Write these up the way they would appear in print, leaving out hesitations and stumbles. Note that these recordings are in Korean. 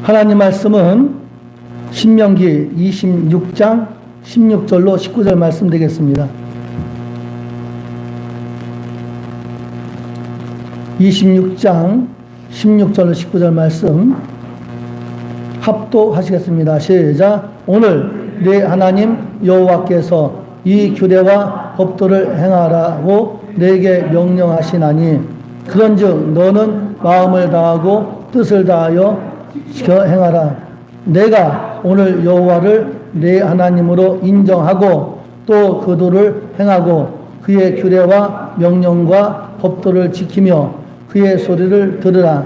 하나님 말씀은 신명기 26장 16절로 19절 말씀 되겠습니다. 26장 16절로 19절 말씀 합독하시겠습니다. 시작. 오늘 네 하나님 여호와께서 이 규례와 법도를 행하라고 내게 명령하시나니 그런즉 너는 마음을 다하고 뜻을 다하여 지켜 행하라. 내가 오늘 여호와를 네 하나님으로 인정하고 또 그 도를 행하고 그의 규례와 명령과 법도를 지키며 그의 소리를 들으라.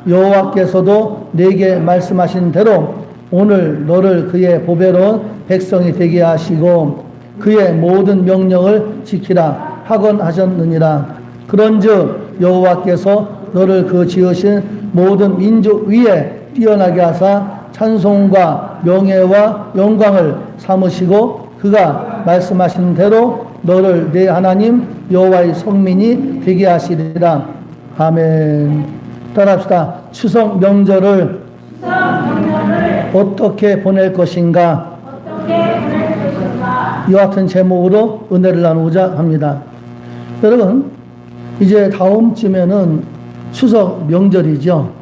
여호와께서도 내게 말씀하신 대로 오늘 너를 그의 보배로운 백성이 되게 하시고 그의 모든 명령을 지키라 하곤 하셨느니라. 그런즉 여호와께서 너를 그 지으신 모든 민족 위에 뛰어나게 하사 찬송과 명예와 영광을 삼으시고 그가 말씀하신 대로 너를 내 하나님 여호와의 성민이 되게 하시리라. 아멘. 따라합시다. 추석 명절을 어떻게 보낼 것인가? 이와 같은 제목으로 은혜를 나누고자 합니다. 여러분, 이제 다음 주면은 추석 명절이죠.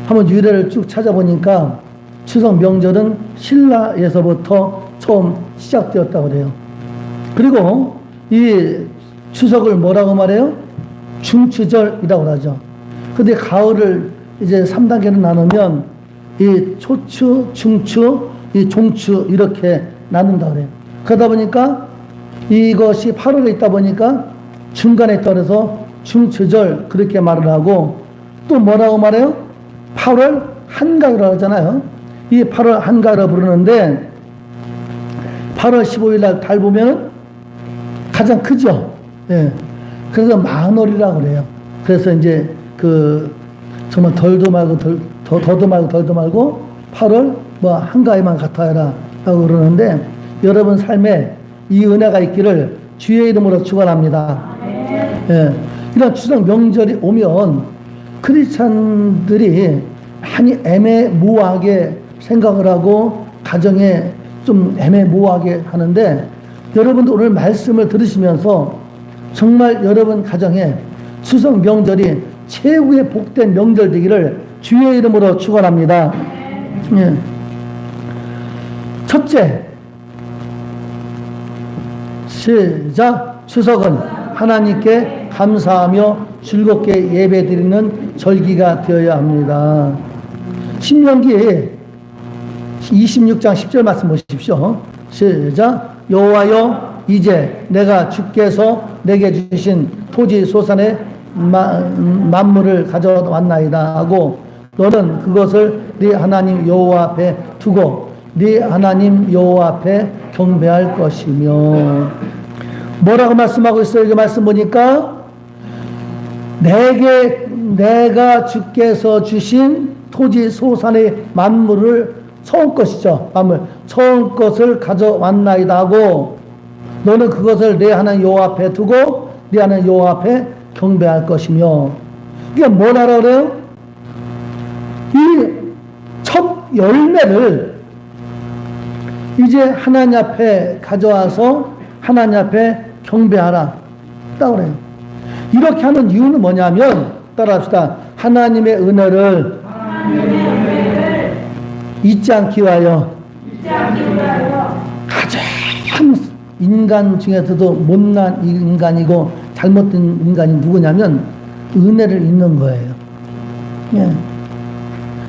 한번 유래를 쭉 찾아보니까 추석 명절은 신라에서부터 처음 시작되었다고 그래요. 그리고 이 추석을 뭐라고 말해요? 중추절이라고 하죠. 근데 가을을 이제 3단계로 나누면 이 초추, 중추, 이 종추 이렇게 나눈다 그래요. 그러다 보니까 이것이 8월에 있다 보니까 중간에 떨어서 중추절 그렇게 말을 하고 또 뭐라고 말해요? 8월 한가위라고 하잖아요. 이 8월 한가위라고 부르는데 8월 15일 날 달 보면 가장 크죠. 예. 그래서 만월이라고 그래요. 그래서 이제 정말 덜도 말고 더도 말고 덜도 말고 8월 뭐 한가위만 같아라 라고 그러는데 여러분 삶에 이 은혜가 있기를 주의 이름으로 축원합니다. 예. 이런 추석 명절이 오면 크리스찬들이 많이 애매모호하게 생각을 하고 가정에 좀 애매모호하게 하는데 여러분도 오늘 말씀을 들으시면서 정말 여러분 가정에 추석 명절이 최고의 복된 명절 되기를 주의 이름으로 축원합니다. 예. 첫째, 시작. 추석은 하나님께 감사하며 즐겁게 예배드리는 절기가 되어야 합니다. 신명기 26장 10절 말씀 보십시오. 시작. 여호와여 이제 내가 주께서 내게 주신 토지 소산의 만물을 가져왔나이다 하고 너는 그것을 네 하나님 여호와 앞에 두고 네 하나님 여호와 앞에 경배할 것이며 뭐라고 말씀하고 있어요? 이 말씀 보니까 내가 주께서 주신 토지 소산의 만물을 처음 것이죠. 만물 처음 것을 가져왔나이다 하고 너는 그것을 내 하나님 여호와 앞에 두고 내 하나님 여호와 앞에 경배할 것이며 이게 뭐라고 그래요? 이 첫 열매를 이제 하나님 앞에 가져와서 하나님 앞에 경배하라 딱 그래요. 이렇게 하는 이유는 뭐냐면 따라합시다. 하나님의 은혜를 잊지 않기 위하여 가장 인간 중에서도 못난 인간이고 잘못된 인간이 누구냐면 은혜를 잊는 거예요. 예.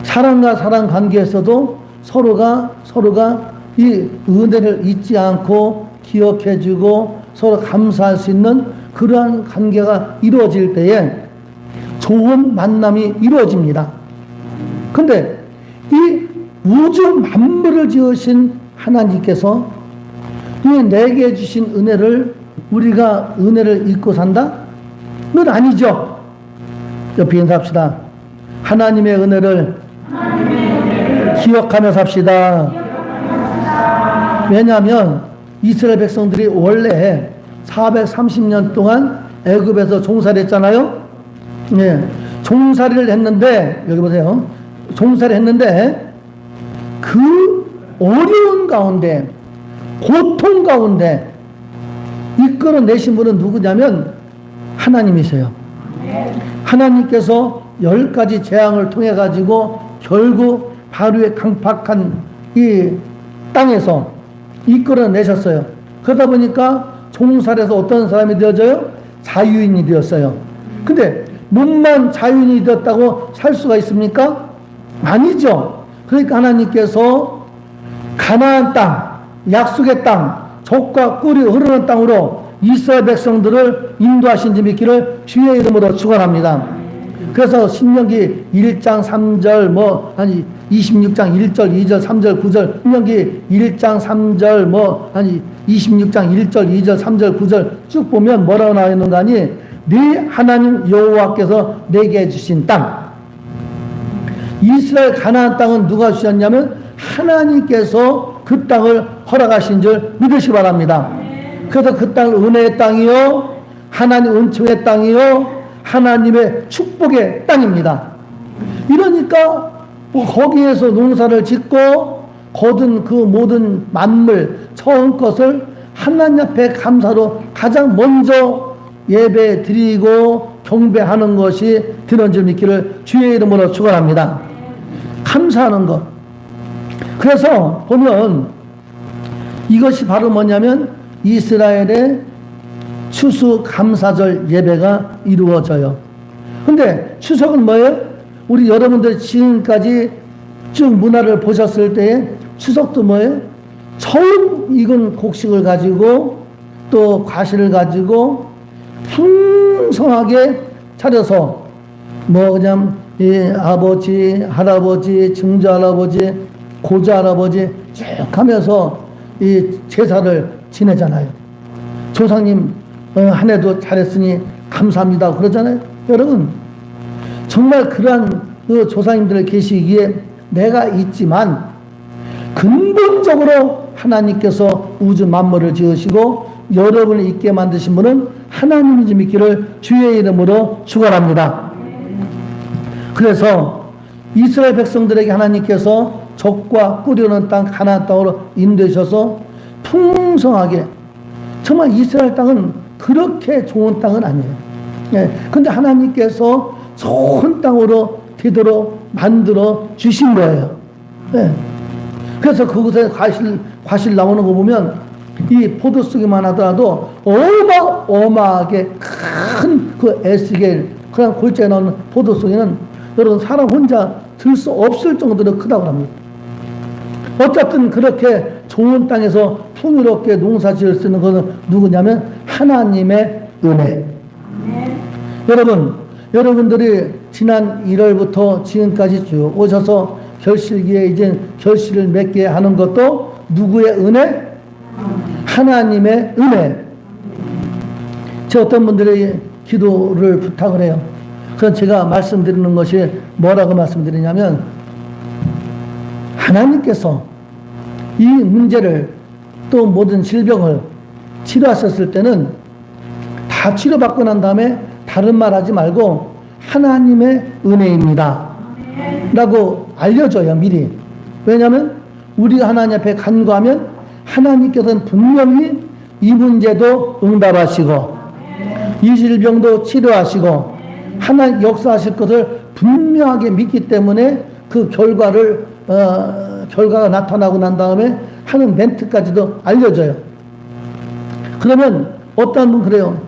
사람과 사람 관계에서도 서로가 이 은혜를 잊지 않고 기억해주고 서로 감사할 수 있는 그러한 관계가 이루어질 때에 좋은 만남이 이루어집니다. 근데 이 우주 만물을 지으신 하나님께서 이 내게 주신 은혜를 우리가 은혜를 잊고 산다? 그건 아니죠. 옆에 인사합시다. 하나님의 은혜를 기억하며 삽시다. 왜냐하면 이스라엘 백성들이 원래 430년 동안 애굽에서 종살이 했잖아요. 네. 종살이를 했는데 여기 보세요. 종살이 했는데 그 어려운 가운데, 고통 가운데 이끌어내신 분은 누구냐면 하나님이세요. 하나님께서 10가지 재앙을 통해 가지고 결국 바로의 강팍한 이 땅에서 이끌어내셨어요. 그러다 보니까 종살에서 어떤 사람이 되어져요? 자유인이 되었어요. 근데 몸만 자유인이 되었다고 살 수가 있습니까? 아니죠. 그러니까 하나님께서 가나안 땅, 약속의 땅, 젖과 꿀이 흐르는 땅으로 이스라엘 백성들을 인도하신 지 믿기를 주의 이름으로 축원합니다. 그래서 신명기 1장 3절 26장 1절 2절 3절 9절 신명기 1장 3절 26장 1절 2절 3절 9절 쭉 보면 뭐라고 나와 있는가 하니 네 하나님 여호와께서 내게 주신 땅, 이스라엘 가나안 땅은 누가 주셨냐면 하나님께서 그 땅을 허락하신 줄 믿으시기 바랍니다. 그래서 그 땅을 은혜의 땅이요, 하나님 은총의 땅이요, 하나님의 축복의 땅입니다. 이러니까 거기에서 농사를 짓고 거둔 그 모든 만물 처음 것을 하나님 앞에 감사로 가장 먼저 예배 드리고 경배하는 것이 되는 줄 믿기를 주의 이름으로 축원합니다. 감사하는 것. 그래서 보면 이것이 바로 뭐냐면 이스라엘의 추수 감사절 예배가 이루어져요. 근데 추석은 뭐예요? 우리 여러분들 지금까지 쭉 문화를 보셨을 때에 추석도 뭐예요? 처음 익은 곡식을 가지고 또 과실을 가지고 풍성하게 차려서 그냥 이 아버지, 할아버지, 증조할아버지, 고조할아버지 쭉 하면서 이 제사를 지내잖아요. 조상님 한 해도 잘했으니 감사합니다 그러잖아요. 여러분 정말 그러한 그 조상님들 계시기에 내가 있지만 근본적으로 하나님께서 우주 만물을 지으시고 여러분을 있게 만드신 분은 하나님인지 믿기를 주의 이름으로 축원합니다. 그래서 이스라엘 백성들에게 하나님께서 젖과 꿀이 흐르는 땅 가나안 땅으로 인도하셔서 풍성하게, 정말 이스라엘 땅은 그렇게 좋은 땅은 아니에요. 근데 하나님께서 좋은 땅으로 되도록 만들어 주신 거예요. 그래서 그곳에 과실 나오는 거 보면 이 포도 쓰기만 하더라도 어마어마하게 큰 그 에스겔 그런 골짜기에 나오는 포도 쓰기는 여러분 사람 혼자 들 수 없을 정도로 크다고 합니다. 어쨌든 그렇게 좋은 땅에서 풍요롭게 농사 지을 수 있는 것은 누구냐면 하나님의 은혜. 여러분들이 지난 1월부터 지금까지 쭉 오셔서 결실기에 이제 결실을 맺게 하는 것도 누구의 은혜? 하나님의 은혜. 제 어떤 분들이 기도를 부탁을 해요. 그래서 제가 말씀드리는 것이 뭐라고 말씀드리냐면 하나님께서 이 문제를 또 모든 질병을 치료하셨을 때는 다 치료받고 난 다음에 다른 말 하지 말고 하나님의 은혜입니다 라고 알려줘요 미리. 왜냐하면 우리가 하나님 앞에 간구하면 하나님께서는 분명히 이 문제도 응답하시고 이 질병도 치료하시고 하나님 역사하실 것을 분명하게 믿기 때문에 그 결과가 나타나고 난 다음에 하는 멘트까지도 알려줘요. 그러면 어떤 분 그래요.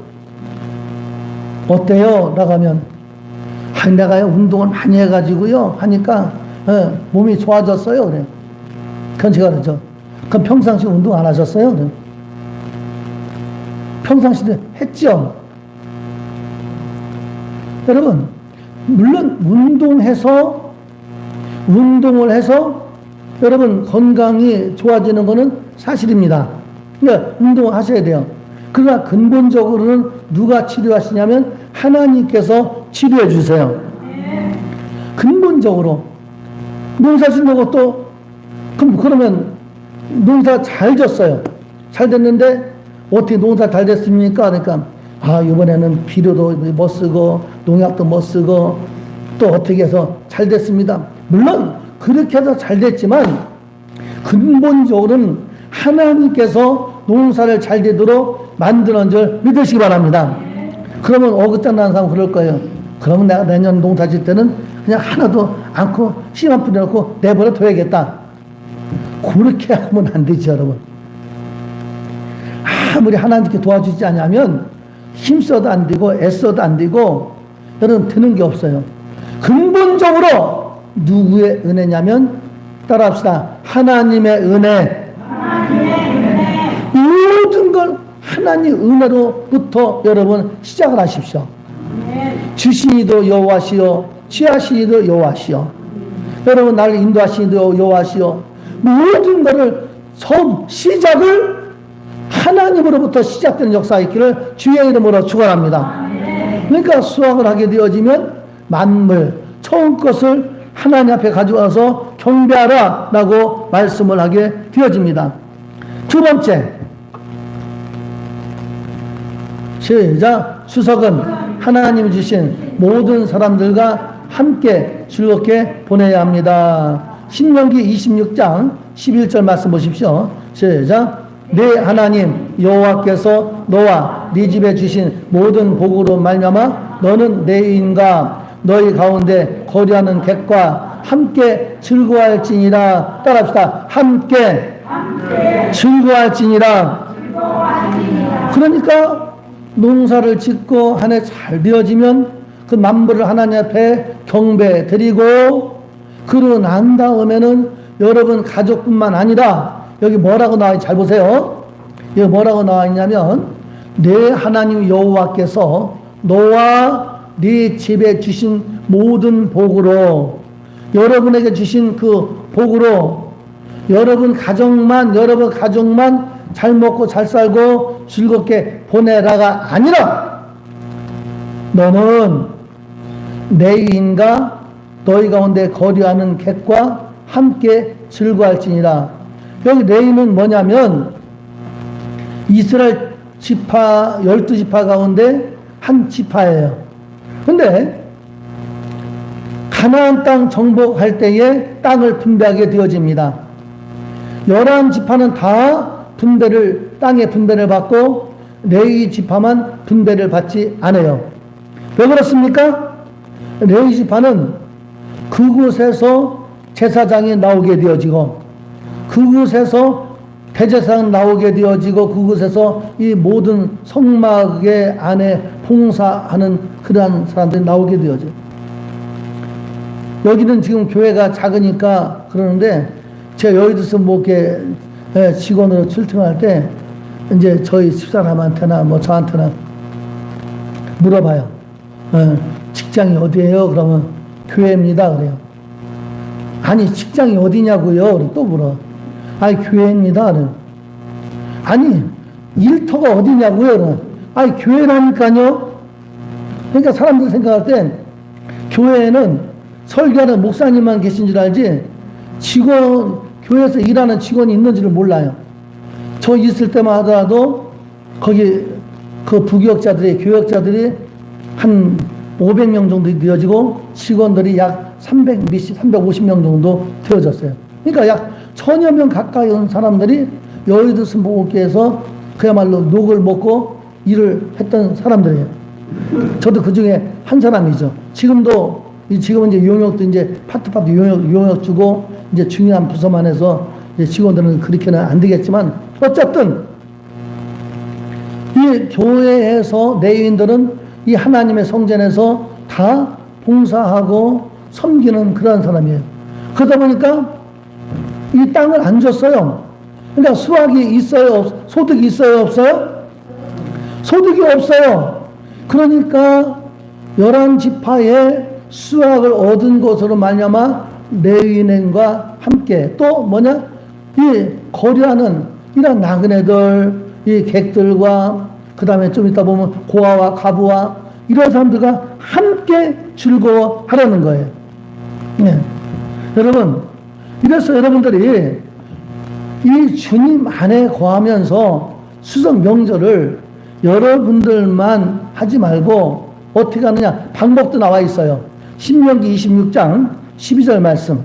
어때요? 나가면 내가 운동을 많이 해가지고요 하니까 몸이 좋아졌어요. 그래. 그건 제가 그러죠. 그럼 평상시 운동 안 하셨어요? 그래. 평상시에 했죠. 여러분 물론 운동을 해서 여러분 건강이 좋아지는 것은 사실입니다. 그러니까 운동을 하셔야 돼요. 그러나 근본적으로는 누가 치료하시냐면 하나님께서 치료해 주세요. 근본적으로 농사 짓는 것도 그러면 농사 잘 졌어요. 잘 됐는데 어떻게 농사 잘 됐습니까? 그러니까 이번에는 비료도 못 쓰고 농약도 못 쓰고 또 어떻게 해서 잘 됐습니다. 물론 그렇게 해서 잘 됐지만 근본적으로는 하나님께서 농사를 잘 되도록 만드는 줄 믿으시기 바랍니다. 그러면 어긋장 나는 사람 그럴 거예요. 그러면 내가 내년 농사 질 때는 그냥 하나도 않고 씨만 뿌려놓고 내버려 둬야겠다. 그렇게 하면 안 되죠, 여러분. 아무리 하나님께 도와주지 않으면 힘써도 안 되고 애써도 안 되고 여러분 되는 게 없어요. 근본적으로 누구의 은혜냐면 따라합시다. 하나님의 은혜. 모든 걸 하나님 은혜로부터 여러분 시작을 하십시오. 주신 이도 여호와시요 취하신 이도 여호와시요. 여러분 나를 인도하신 이도 여호와시요. 모든 것을 처음 시작을 하나님으로부터 시작되는 역사가 있기를 주의 이름으로 축원합니다. 그러니까 수확을 하게 되어지면 만물 처음 것을 하나님 앞에 가져와서 경배하라 라고 말씀을 하게 되어집니다. 두 번째, 시작. 추석은 하나님이 주신 모든 사람들과 함께 즐겁게 보내야 합니다. 신명기 26장 11절 말씀 보십시오. 시작. 네 하나님 여호와께서 너와 네 집에 주신 모든 복으로 말미암아 너는 내 인과 너희 가운데 거류하는 객과 함께 즐거워할지니라. 따라합시다. 함께 즐거워할지니라. 그러니까 농사를 짓고 한 해 잘 되어지면 그 만물을 하나님 앞에 경배 드리고 그러고 난 다음에는 여러분 가족뿐만 아니라 여기 뭐라고 나와있는지 잘 보세요. 여기 뭐라고 나와있냐면 내 하나님 여호와께서 너와 네 집에 주신 모든 복으로 여러분에게 주신 그 복으로 여러분 가족만 잘 먹고 잘 살고 즐겁게 보내라가 아니라 너는 내인과 너희 가운데 거류하는 객과 함께 즐거워할지니라. 여기 레위는 뭐냐면 이스라엘 지파 12지파 가운데 한 지파예요. 근데 가나안 땅 정복할 때에 땅을 분배하게 되어집니다. 11지파는 다 땅의 분배를 받고 레위 지파만 분배를 받지 않아요. 왜 그렇습니까? 레위 지파는 그곳에서 제사장이 나오게 되어지고 그곳에서 대제사장 나오게 되어지고 그곳에서 이 모든 성막의 안에 봉사하는 그러한 사람들이 나오게 되어져요. 여기는 지금 교회가 작으니까 그러는데 제가 여의도에서 뭐 이렇게 직원으로 출퇴근할 때 이제 저희 집사람한테나 뭐 저한테나 물어봐요. 직장이 어디예요? 그러면 교회입니다. 그래요. 아니 직장이 어디냐고요? 또 물어. 아니 교회입니다. 그래요. 아니 일터가 어디냐고요? 아니 교회라니까요. 그러니까 사람들이 생각할 땐 교회에는 설교하는 목사님만 계신 줄 알지 교회에서 일하는 직원이 있는지를 몰라요. 저 있을 때만 하더라도 거기 그 부교역자들이 교역자들이 한 500명 정도 되어지고 직원들이 약 350명 정도 되어졌어요. 그러니까 약 1000여 명 가까이 온 사람들이 여의도 순복음교회에서 그야말로 녹을 먹고 일을 했던 사람들이에요. 저도 그 중에 한 사람이죠. 지금은 이제 용역도 이제 파트 용역 주고 이제 중요한 부서만 해서 이제 직원들은 그렇게는 안 되겠지만 어쨌든 이 교회에서 내인들은 이 하나님의 성전에서 다 봉사하고 섬기는 그런 사람이에요. 그러다 보니까 이 땅을 안 줬어요. 그러니까 수확이 있어요? 소득이 있어요? 없어요? 소득이 없어요. 그러니까 11지파의 수확을 얻은 것으로 말미암아 레위인과 함께 또 뭐냐? 이 거류하는 이런 나그네들, 이 객들과 그 다음에 좀 이따 보면 고아와 가부와 이런 사람들과 함께 즐거워하려는 거예요. 네. 여러분, 이래서 여러분들이 이 주님 안에 거하면서 수석 명절을 여러분들만 하지 말고 어떻게 하느냐? 방법도 나와 있어요. 신명기 26장 12절 말씀.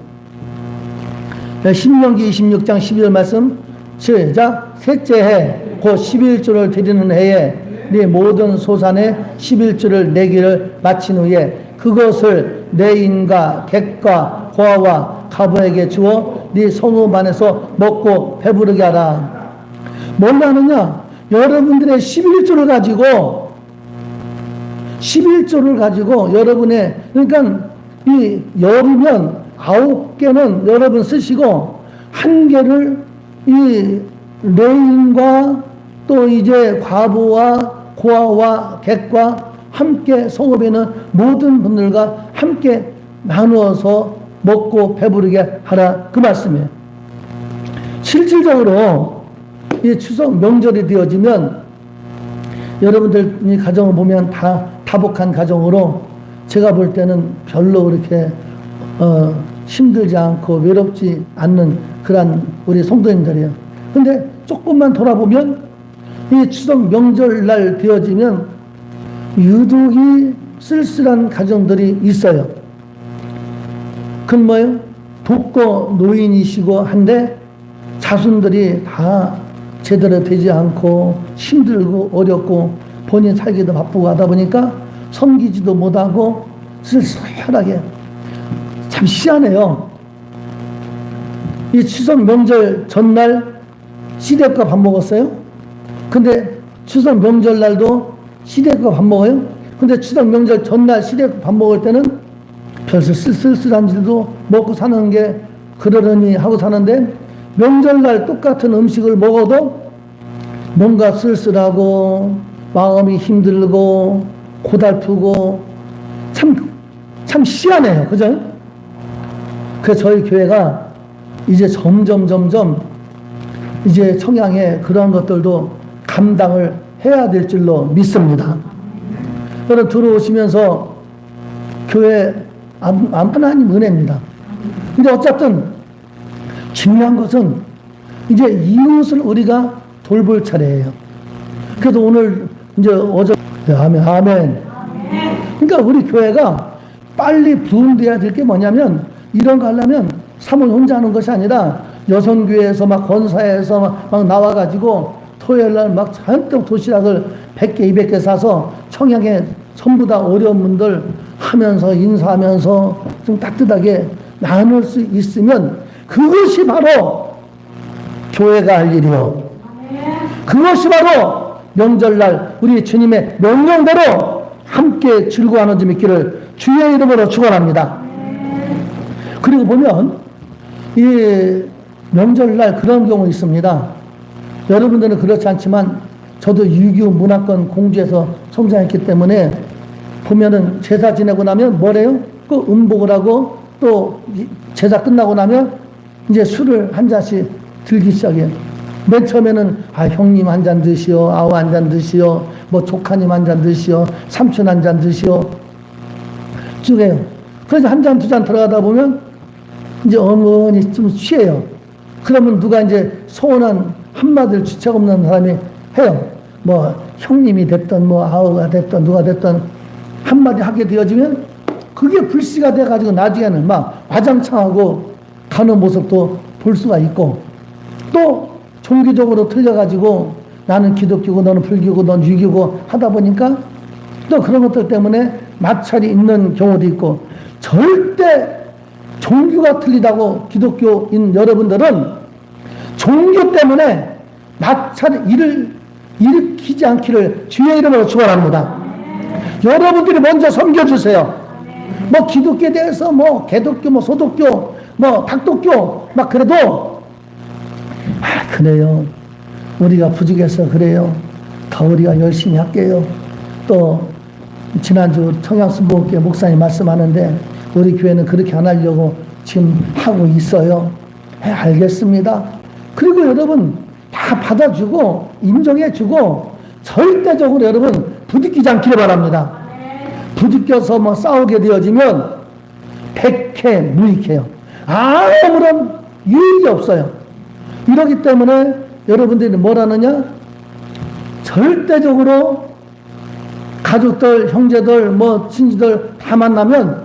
신명기 26장 12절 말씀 시작. 셋째 해 곧 11조를 드리는 해에 네 모든 소산의 11조를 내기를 마친 후에 그것을 내 인과 객과 고아와 가부에게 주어 네 성읍 안에서 먹고 배부르게 하라. 뭘 하느냐? 여러분들의 11조를 가지고 여러분의, 그러니까 이 열이면 9개는 여러분 쓰시고 1개를 이 레인과 또 이제 과부와 고아와 객과 함께 성읍에는 모든 분들과 함께 나누어서 먹고 배부르게 하라, 그 말씀이에요. 실질적으로 이 추석 명절이 되어지면 여러분들 이 가정을 보면 다 다복한 가정으로 제가 볼 때는 별로 그렇게 힘들지 않고 외롭지 않는 그런 우리 성도님들이에요. 근데 조금만 돌아보면 이 추석 명절날 되어지면 유독이 쓸쓸한 가정들이 있어요. 그건 뭐예요? 독거 노인이시고 한데 자손들이 다 제대로 되지 않고 힘들고 어렵고 본인 살기도 바쁘고 하다 보니까 섬기지도 못하고 쓸쓸하게, 참 희한해요. 이 추석 명절 전날 시댁과 밥 먹었어요. 근데 추석 명절 날도 시댁과 밥 먹어요. 근데 추석 명절 전날 시댁과 밥 먹을 때는 별수 쓸쓸한 일도 먹고 사는 게 그러려니 하고 사는데, 명절날 똑같은 음식을 먹어도 뭔가 쓸쓸하고 마음이 힘들고 고달프고 참 희한해요. 그죠? 그래서 저희 교회가 이제 점점 이제 청양에 그런 것들도 감당을 해야 될 줄로 믿습니다. 여러분 들어오시면서 교회 하나님 은혜입니다. 근데 어쨌든 중요한 것은 이제 이웃을 우리가 돌볼 차례예요. 그래도 오늘 이제 어제 아멘. 그러니까 우리 교회가 빨리 부흥돼야 될 게 뭐냐면, 이런 거 하려면 사모님 혼자 하는 것이 아니라 여성교회에서 막 권사에서 막 나와가지고 토요일날 막 잔뜩 도시락을 100개 200개 사서 청양에 전부 다 어려운 분들 하면서 인사하면서 좀 따뜻하게 나눌 수 있으면 그것이 바로 교회가 할 일이요. 그것이 바로 명절날 우리 주님의 명령대로 함께 즐거워하는 점 있기를 주의 이름으로 축원합니다. 그리고 보면 이 명절날 그런 경우 있습니다. 여러분들은 그렇지 않지만 저도 유교 문화권 공주에서 성장했기 때문에 보면은 제사 지내고 나면 뭐래요? 그 음복을 하고 또 제사 끝나고 나면 이제 술을 한 잔씩 들기 시작해요. 맨 처음에는 형님 한 잔 드시오, 아우 한 잔 드시오, 뭐 조카님 한 잔 드시오, 삼촌 한 잔 드시오 쭉 해요. 그래서 한 잔 두 잔 들어가다 보면 이제 어머니 좀 취해요. 그러면 누가 이제 소원한 한마디를 주책 없는 사람이 해요. 뭐 형님이 됐던 뭐 아우가 됐던 누가 됐던 한마디 하게 되어지면 그게 불씨가 돼가지고 나중에는 막 와장창하고 가는 모습도 볼 수가 있고, 또 종교적으로 틀려가지고 나는 기독교고 너는 불교고 넌 유교고 하다 보니까 또 그런 것들 때문에 마찰이 있는 경우도 있고, 절대 종교가 틀리다고 기독교인 여러분들은 종교 때문에 마찰을 일으키지 않기를 주의 이름으로 축원합니다. 여러분들이 먼저 섬겨주세요. 뭐 기독교에 대해서 뭐 개독교 뭐 소독교 뭐 닭독교 막 그래도 그래요. 우리가 부족해서 그래요. 더 우리가 열심히 할게요. 또 지난주 청양순복음교회 목사님 말씀하는데 우리 교회는 그렇게 안 하려고 지금 하고 있어요. 알겠습니다. 그리고 여러분 다 받아주고 인정해주고 절대적으로 여러분 부딪히지 않기를 바랍니다. 부딪혀서 뭐 싸우게 되어지면 백해 무익해요. 아무런 유익이 없어요. 이러기 때문에 여러분들이 뭘 하느냐? 절대적으로 가족들, 형제들, 뭐 친지들 다 만나면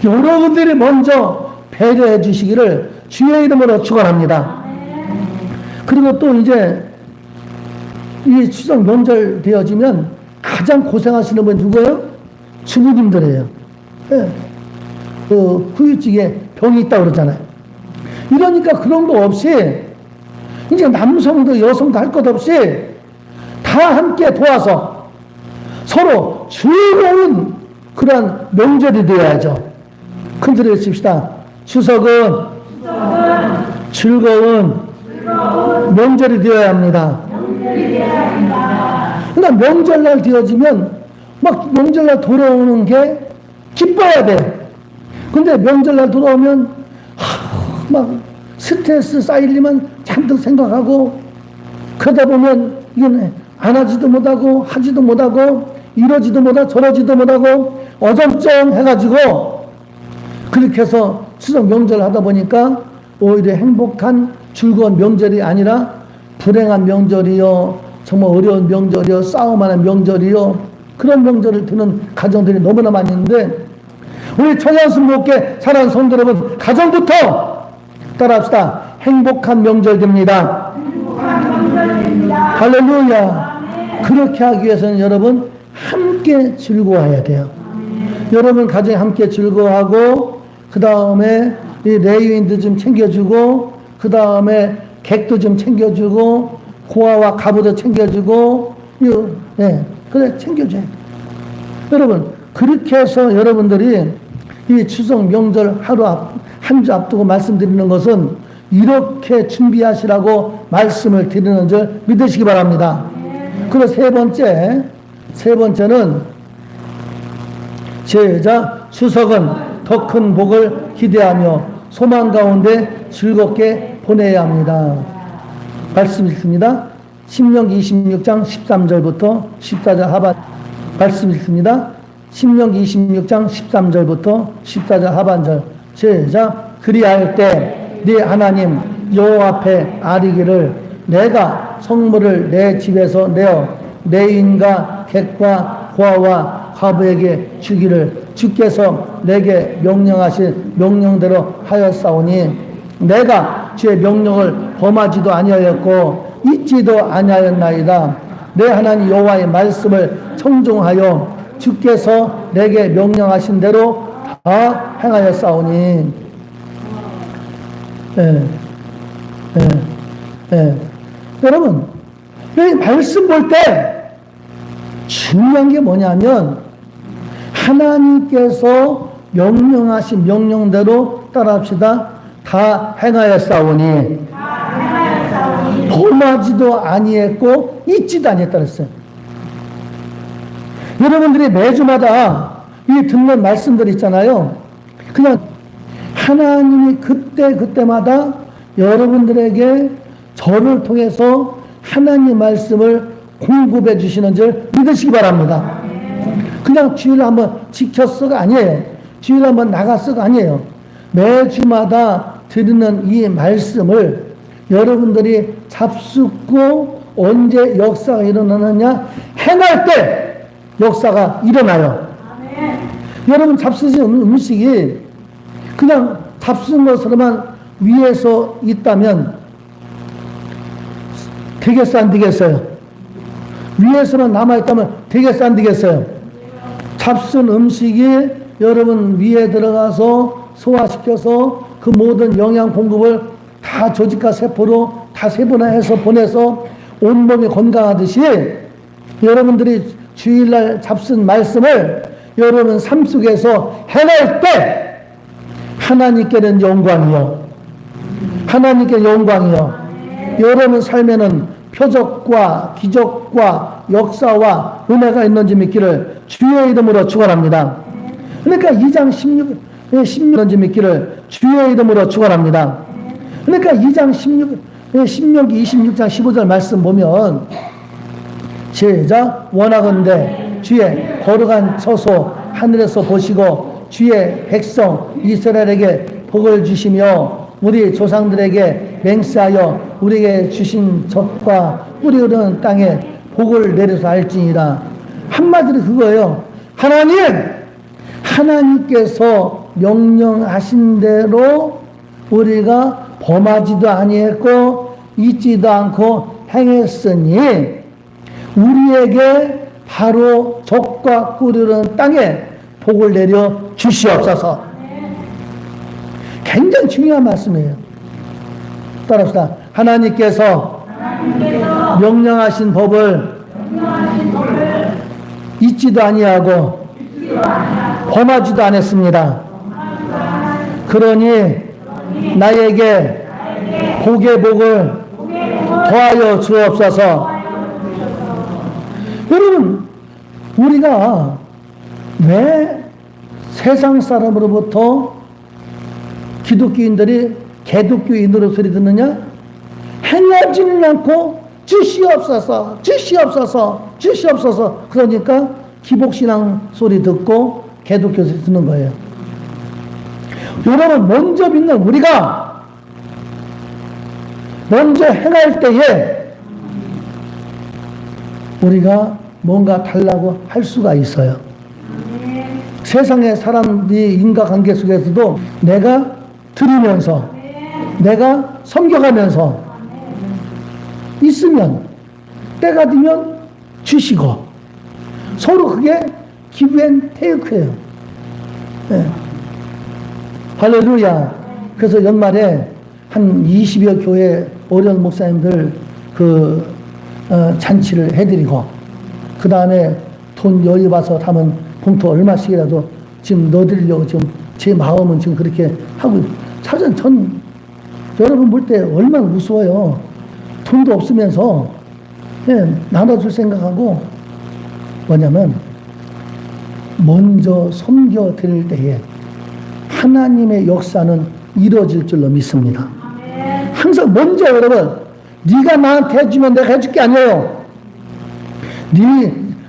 여러분들이 먼저 배려해 주시기를 주의 이름으로 축원합니다. 그리고 또 이제 이 추석 명절 되어지면 가장 고생하시는 분이 누구예요? 주부님들이에요. 네. 그 후유증에 병이 있다고 그러잖아요. 이러니까 그런 거 없이 이제 남성도 여성도 할 것 없이 다 함께 도와서 서로 즐거운 그런 명절이 되어야죠. 큰 소리 외칩시다. 추석은 즐거운 명절이 되어야 합니다. 그러니까 명절날 되어지면 막 명절날 돌아오는 게 기뻐야 돼. 근데 명절날 돌아오면 막 스트레스 쌓이려면 잔뜩 생각하고 그러다 보면 이건 안 하지도 못하고 하지도 못하고 이러지도 못하고 저러지도 못하고 어정쩡 해가지고 그렇게 해서 추석 명절 하다 보니까 오히려 행복한 즐거운 명절이 아니라 불행한 명절이요, 정말 어려운 명절이요, 싸움하는 명절이요, 그런 명절을 드는 가정들이 너무나 많이 있는데 우리 청양순복계 사랑하는 성도 여러분, 가정부터 따라합시다. 행복한 명절 됩니다. 할렐루야. 그렇게 하기 위해서는 여러분 함께 즐거워해야 돼요. 여러분 가정에 함께 즐거워하고 그 다음에 이 레위인도 좀 챙겨주고 그 다음에 객도 좀 챙겨주고 고아와 가부도 챙겨주고 네, 그래 챙겨줘요. 여러분 그렇게 해서 여러분들이 이 추석 명절 한 주 앞두고 말씀드리는 것은 이렇게 준비하시라고 말씀을 드리는 줄 믿으시기 바랍니다. 그리고 세 번째는 제자 추석은 더 큰 복을 기대하며 소망 가운데 즐겁게 보내야 합니다. 말씀 읽습니다. 신명기 26장 13절부터 14절 하반 말씀 읽습니다. 신명기 26장 13절부터 14절 하반절 제자 그리할 때 네 하나님 여호와 앞에 아뢰기를 내가 성물을 내 집에서 내어 레위인과 객과 고아와 과부에게 주기를 주께서 내게 명령하신 명령대로 하였사오니 내가 주의 명령을 범하지도 아니하였고 잊지도 아니하였나이다. 내 하나님 여호와의 말씀을 청종하여 주께서 내게 명령하신 대로 다 행하였사오니 여러분 이 말씀 볼 때 중요한 게 뭐냐면 하나님께서 명령하신 명령대로 따라합시다. 다 행하였사오니 범하지도 아니했고 잊지도 아니했다 그랬어요. 여러분들이 매주마다 이 듣는 말씀들 있잖아요. 그냥 하나님이 그때마다 여러분들에게 저를 통해서 하나님 말씀을 공급해 주시는 줄 믿으시기 바랍니다. 그냥 주일 한번 지켰어가 아니에요. 주일 한번 나갔어가 아니에요. 매주마다 드리는 이 말씀을 여러분들이 잡숫고 언제 역사가 일어나느냐 행할 때 역사가 일어나요. 여러분 잡수신 음식이 그냥 잡순 것으로만 위에서 있다면 되겠어 안 되겠어요? 위에서만 남아있다면 되겠어 안 되겠어요? 잡순 음식이 여러분 위에 들어가서 소화시켜서 그 모든 영양 공급을 다 조직과 세포로 다 세분화해서 보내서 온몸이 건강하듯이 여러분들이 주일날 잡순 말씀을 여러분 삶 속에서 행할 때 하나님께는 영광이요. 하나님께 영광이요. 여러분 삶에는 표적과 기적과 역사와 은혜가 있는지 믿기를 주의 이름으로 축원합니다. 그러니까 2장 16지 믿기를 주의 이름으로 축원합니다. 그러니까 2장 16기 26장 15절 말씀 보면 제자 원하건대 주의 거룩한 처소 하늘에서 보시고 주의 백성 이스라엘에게 복을 주시며 우리 조상들에게 맹세하여 우리에게 주신 젖과 뿌리 흐르는 땅에 복을 내려서 할지니라. 한마디로 그거예요. 하나님께서 명령하신 대로 우리가 범하지도 아니했고 잊지도 않고 행했으니 우리에게 바로 적과 꿀이는 땅에 복을 내려 주시옵소서. 굉장히 중요한 말씀이에요. 따라합시다. 하나님께서 명령하신 법을 잊지도 아니하고 범하지도 않았습니다. 그러니 나에게 복의 복을 더하여 주옵소서. 여러분, 우리가 왜 세상 사람으로부터 기독교인들이 개독교인으로 소리 듣느냐? 행하지는 않고 주시옵소서, 주시옵소서, 주시옵소서. 그러니까 기복신앙 소리 듣고 개독교 소리 듣는 거예요. 여러분, 먼저 믿는 우리가 먼저 행할 때에 우리가 뭔가 달라고 할 수가 있어요. 세상의 사람들이 인과관계 속에서도 내가 드리면서 내가 섬겨가면서 있으면 때가 되면 주시고 서로 그게 기브 앤 테이크예요. 네. 할렐루야. 그래서 연말에 한 20여 교회 어려운 목사님들 잔치를 해드리고 그 다음에 돈 여유 봐서 담은 봉투 얼마씩이라도 지금 넣어드리려고 지금 제 마음은 지금 그렇게 하고 사실 전 여러분 볼 때 얼마나 무서워요. 돈도 없으면서 나눠줄 생각하고 뭐냐면 먼저 섬겨드릴 때에 하나님의 역사는 이루어질 줄로 믿습니다. 항상 먼저 여러분 네가 나한테 해주면 내가 해줄 게 아니에요.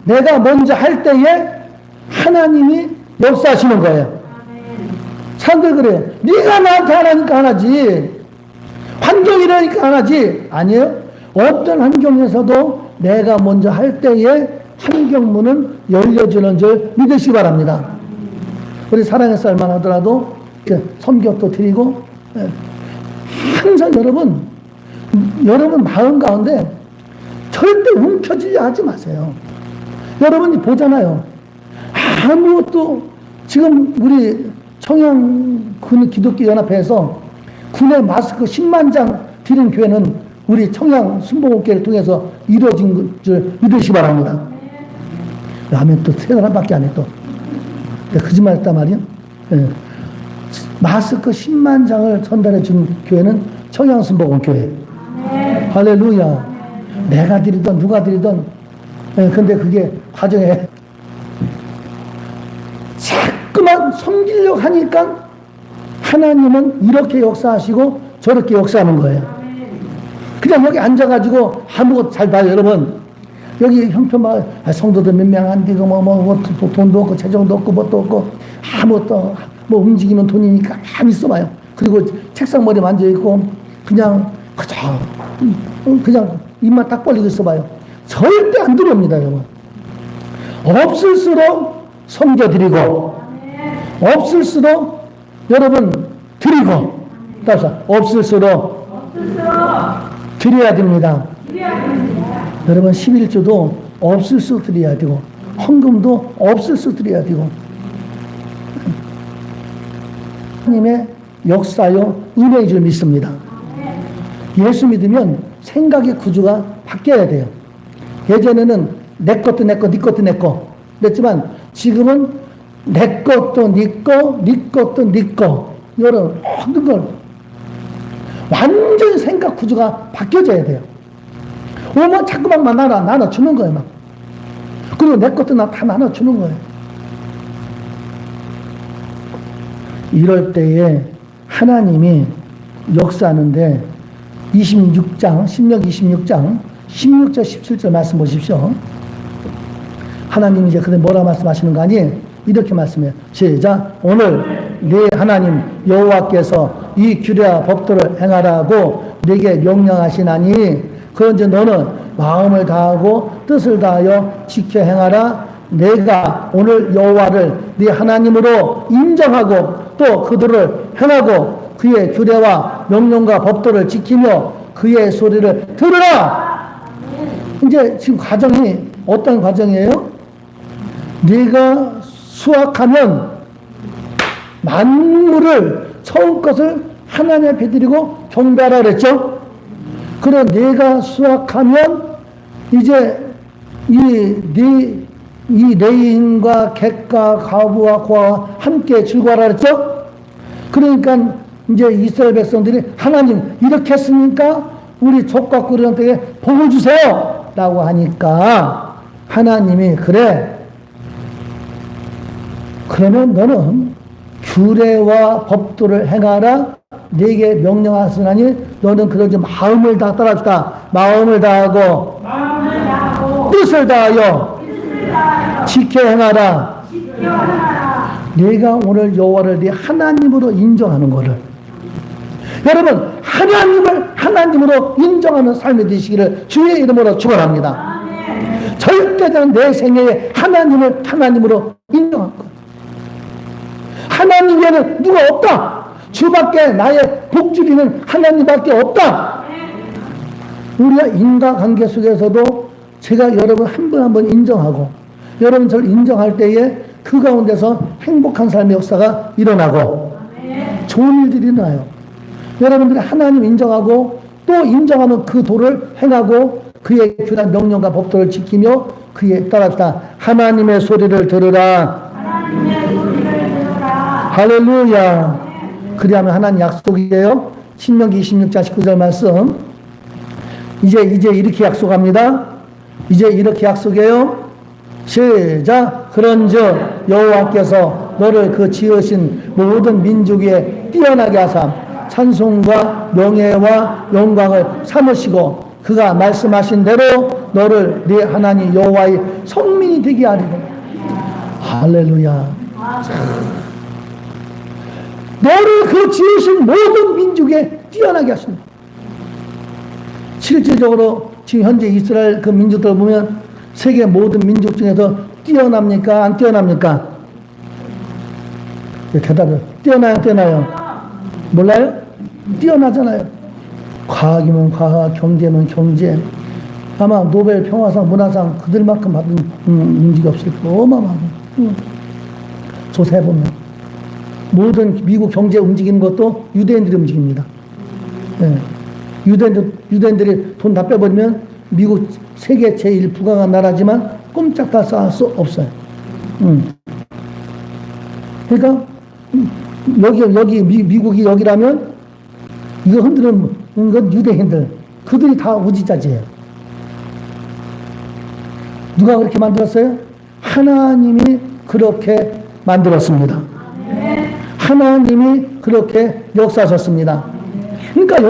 내가 먼저 할 때에 하나님이 역사하시는 거예요. 사람들 그래요. 네가 나한테 하라니까 하나지. 환경이라니까 하나지. 아니에요. 어떤 환경에서도 내가 먼저 할 때에 환경문은 열려주는 줄 믿으시기 바랍니다. 우리 사랑의 쌀만 하더라도 섬격도 드리고 항상 여러분 마음 가운데 절대 움켜쥐려 하지 마세요. 여러분이 보잖아요. 아무것도 지금 우리 청양군 기독교연합회에서 군의 마스크 10만 장 드린 교회는 우리 청양 순복음교회를 통해서 이루어진 줄 믿으시기 바랍니다. 라면 또 3사람밖에 안 해 또. 내가 거짓말 했단 말이야. 네. 마스크 10만 장을 전달해 준 교회는 청양 순복음교회. 할렐루야. 내가 드리던 누가 드리던 근데 그게 과정에 자꾸만 섬기려고 하니까 하나님은 이렇게 역사하시고 저렇게 역사하는 거예요. 그냥 여기 앉아가지고 아무것도 잘 봐요. 여러분 여기 형편마을 성도들 몇 명 안 되고 돈도 없고 재정도 없고 뭣도 없고 아무것도 움직이는 돈이니까 가만히 있어봐요. 그리고 책상 머리에 앉아있고 그냥 입만 딱 벌리고 있어봐요. 절대 안 들어옵니다. 여러분 없을수록 섬겨드리고 없을수록 여러분 드리고 따라서 없을수록 드려야 됩니다. 여러분 11조도 없을수록 드려야 되고 헌금도 없을수록 드려야 되고 하나님의 역사요 은혜인 줄 믿습니다. 예수 믿으면 생각의 구조가 바뀌어야 돼요. 예전에는 내 것도 내 거, 네 것도 내 거 그랬지만 지금은 내 것도 네 거, 네 것도 네 거 이런 모든 걸 완전히 생각 구조가 바뀌어져야 돼요. 오면 자꾸만 나눠주는 거예요. 막. 그리고 내 것도 다 나눠주는 거예요. 이럴 때에 하나님이 역사하는데 26장 신명기 26장 16절 17절 말씀 보십시오. 하나님이 이제 그때 뭐라 말씀하시는 거 아니에요? 이렇게 말씀해요. 시작. 오늘 네 하나님 여호와께서 이 규례와 법도를 행하라고 네게 명령하시나니 그런즉 너는 마음을 다하고 뜻을 다하여 지켜 행하라. 내가 오늘 여호와를 네 하나님으로 인정하고 또 그들을 행하고 그의 규례와 명령과 법도를 지키며 그의 소리를 들으라. 이제 지금 과정이 어떤 과정이에요? 네가 수확하면 만물을 처음 것을 하나님 앞에 드리고 경배하라 그랬죠? 그래 네가 수확하면 이제 이 레인과 객과 가부와 고아와 함께 즐거워하라 그랬죠? 그러니까 이제 이스라엘 백성들이 하나님 이렇게 했으니까 우리 족과 꿀한테 복을 주세요 라고 하니까 하나님이 그래 그러면 너는 규례와 법도를 행하라 네게 명령하시나니 너는 그러지 마음을 다 따라주다 마음을 다하고 뜻을 다하여 지켜 행하라. 네가 오늘 여호와를 네 하나님으로 인정하는 거를 여러분 하나님을 하나님으로 인정하는 삶이 되시기를 주의 이름으로 축원합니다. 절대적인 내 생애에 하나님을 하나님으로 인정할 것. 하나님 외에는 누가 없다. 주밖에 나의 복주리는 하나님밖에 없다. 우리가 인간관계 속에서도 제가 여러분 한 분 한 분 인정하고 여러분 저를 인정할 때에 그 가운데서 행복한 삶의 역사가 일어나고 좋은 일들이 일어나요. 여러분들이 하나님 인정하고 또 인정하는 그 도를 행하고 그의 규례 명령과 법도를 지키며 그에 따라서 하나님의 소리를 들으라. 할렐루야. 그리하면 하나님 약속이에요. 신명기 26장 19절 말씀. 이제 이렇게 약속합니다. 이제 이렇게 약속해요. 시작. 그런즉 여호와께서 너를 그 지으신 모든 민족 위에 뛰어나게 하사 찬송과 명예와 영광을 삼으시고 그가 말씀하신 대로 너를 네 하나님 여호와의 성민이 되게 하리라. 할렐루야. 너를 그 지으신 모든 민족에 뛰어나게 하십니다. 실질적으로 지금 현재 이스라엘 그 민족들 보면 세계 모든 민족 중에서 뛰어납니까? 안 뛰어납니까? 대답을 뛰어나요? 몰라요? 뛰어나잖아요. 과학이면 과학, 경제면 경제. 아마 노벨 평화상, 문화상 그들만큼 받은 민족이 없을 거예요. 어마어마하게. 조사해보면. 모든 미국 경제 움직이는 것도 유대인들이 움직입니다. 네. 유대인들이 돈 다 빼버리면 미국 세계 제1 부강한 나라지만 꼼짝 다 쌓을 수 없어요. 그러니까 여기 미국이 여기라면 이거 흔드는 건 유대인들 그들이 다 우지자지예요. 누가 그렇게 만들었어요? 하나님이 그렇게 만들었습니다. 하나님이 그렇게 역사하셨습니다. 그러니까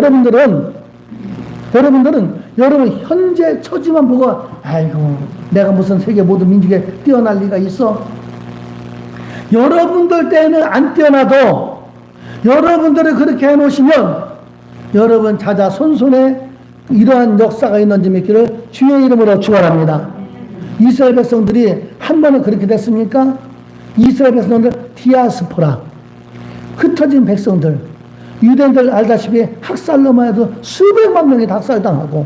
여러분 현재 처지만 보고 아이고 내가 무슨 세계 모든 민족에 뛰어날 리가 있어? 여러분들 때는 안 뛰어나도 여러분들이 그렇게 해놓으시면 여러분 자자손손에 이러한 역사가 있는지 믿기를 주의 이름으로 축원합니다. 이스라엘 백성들이 한 번은 그렇게 됐습니까? 이스라엘 백성들 디아스포라 흩어진 백성들 유대인들 알다시피 학살로만 해도 수백만 명이 학살당하고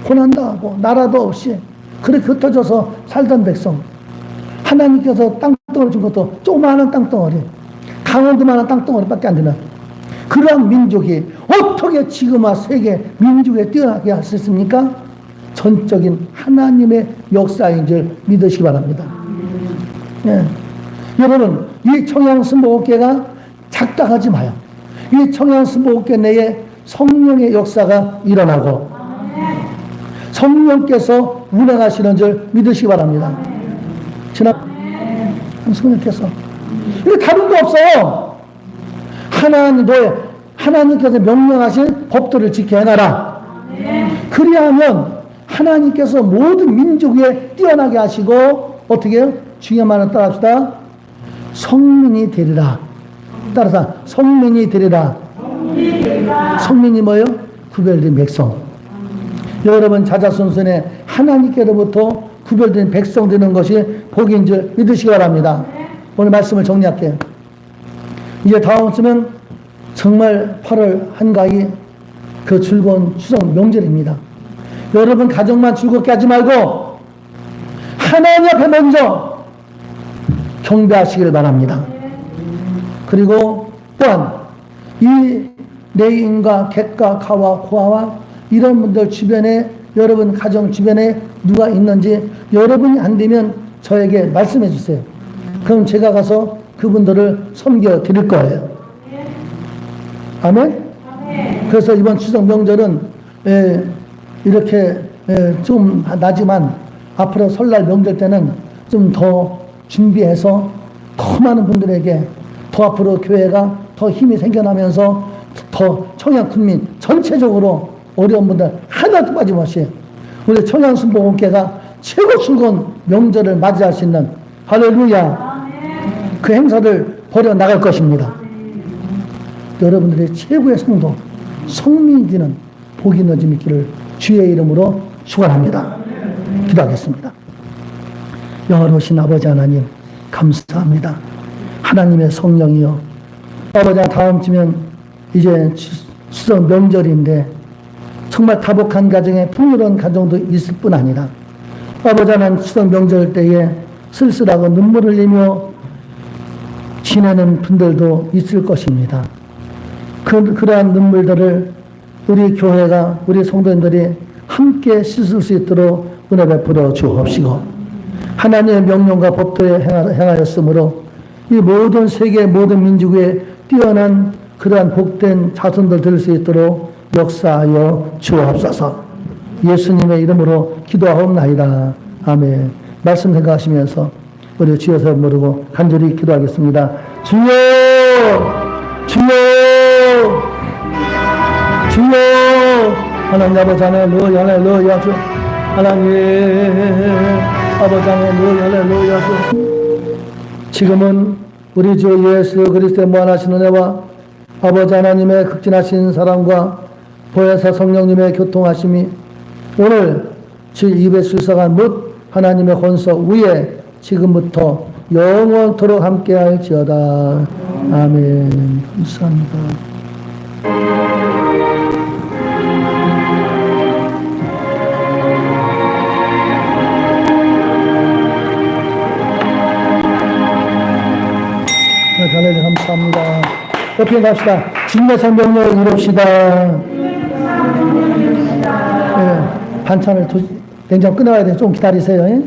고난당하고 나라도 없이 그렇게 흩어져서 살던 백성 하나님께서 땅덩어리 준 것도 조그마한 땅덩어리 강원도만한 땅덩어리밖에 안 되는 그러한 민족이 어떻게 지금아 세계 민족에 뛰어나게 하셨습니까? 전적인 하나님의 역사인 줄 믿으시기 바랍니다. 예. 여러분 이 청양승복업계가 작다하지 마요. 이 청양승복업계 내에 성령의 역사가 일어나고 성령께서 운행하시는 줄 믿으시기 바랍니다. 지난 성령께서 이거 다른 거 없어요. 하나님께서 명령하신 법도를 지켜 행하라. 그리하면 하나님께서 모든 민족 위에 뛰어나게 하시고 어떻게 해요? 중요한 말을 따라합시다. 성민이 되리라. 따라서 성민이 되리라. 성민이 뭐예요? 구별된 백성. 여러분 자자손손에 하나님께로부터 구별된 백성 되는 것이 복인 줄 믿으시기 바랍니다. 오늘 말씀을 정리할게요. 이제 다음 주면 정말 8월 한가위 그 즐거운 추석 명절입니다. 여러분 가정만 즐겁게 하지 말고 하나님 앞에 먼저 경배하시길 바랍니다. 그리고 또한 이 레인과 객과 가와 고아와 이런 분들 주변에 여러분 가정 주변에 누가 있는지 여러분이 안 되면 저에게 말씀해 주세요. 그럼 제가 가서 그분들을 섬겨 드릴 거예요. 아멘? 그래서 이번 추석 명절은 이렇게 좀 나지만 앞으로 설날 명절 때는 좀 더 준비해서 더 많은 분들에게 더 앞으로 교회가 더 힘이 생겨나면서 더 청양 군민 전체적으로 어려운 분들 하나도 빠짐없이 우리 청양순복음교회가 최고 즐거운 명절을 맞이할 수 있는 할렐루야 그 행사를 벌여 나갈 것입니다. 여러분들의 최고의 성도 성민이는 복이 있는 점 있기를 주의 이름으로 축원합니다. 기도하겠습니다. 영원하신 아버지 하나님 감사합니다. 하나님의 성령이여 아버지 다음 주면 이제 추석 명절인데 정말 다복한 가정에 풍요로운 가정도 있을 뿐 아니라 아버지 하나님 추석 명절 때에 쓸쓸하고 눈물 흘리며 지내는 분들도 있을 것입니다. 그러한 눈물들을 우리 교회가 우리 성도님들이 함께 씻을 수 있도록 은혜 베풀어 주옵시고 하나님의 명령과 법도에 행하였으므로 이 모든 세계 모든 민족에 뛰어난 그러한 복된 자손들 될 수 있도록 역사하여 주옵소서. 예수님의 이름으로 기도하옵나이다. 아멘. 말씀 생각하시면서 우리 주여서 모르고 간절히 기도하겠습니다. 주여 주여 주여 하나님 아버지 할렐루야 할렐루야 주 하나님 아버지 할렐루야 할렐루야 주 지금은 우리 주 예수 그리스도의 무한하신 은혜와 아버지 하나님의 극진하신 사랑과 보혜사 성령님의 교통하심이 오늘 주 입에 술사간 묻 하나님의 혼서 위에 지금부터 영원토록 함께할지어다. 아멘. 감사합니다. 하나님 감사합니다. 옆에 갑시다. 주님의 명령을 이룹시다. 네, 반찬을 냉장 끊어야 돼. 좀 기다리세요.